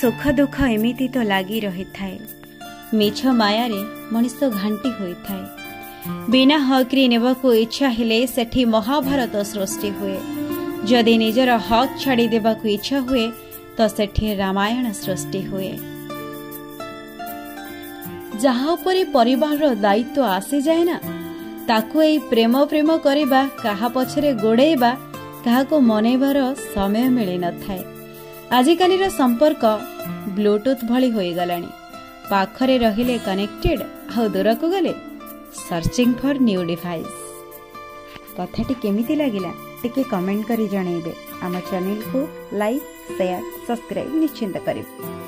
सुख दुख एमिति तो लगी रही थाए। मिछ मायारे मनीष घांटी होई थाए। बिना हक्री नेबाकू इच्छा हेले सेठी महाभारत सृष्टि हुए। जदि निजर हक छाड़ी देबाकू इच्छा हुए तो सेठी रामायण सृष्टि हुए। जहा उपरे परिवार दायित्व आसी जाए ना ताकू एई प्रेम प्रेम करिबा काहा पछरे गोड़ेबा काहाको मनैबार समय मिली न थाए। आजिकालीर संपर्क ब्लूटूथ भली होई गलानी। पाखरे रहिले कनेक्टेड आ दूर को गले सर्चिंग फॉर न्यू डिवाइस। कथाटी केमिति लागिला टिके कमेंट करी जणैबे। आम चैनल को लाइक शेयर सब्सक्राइब निश्चिंत करिबे।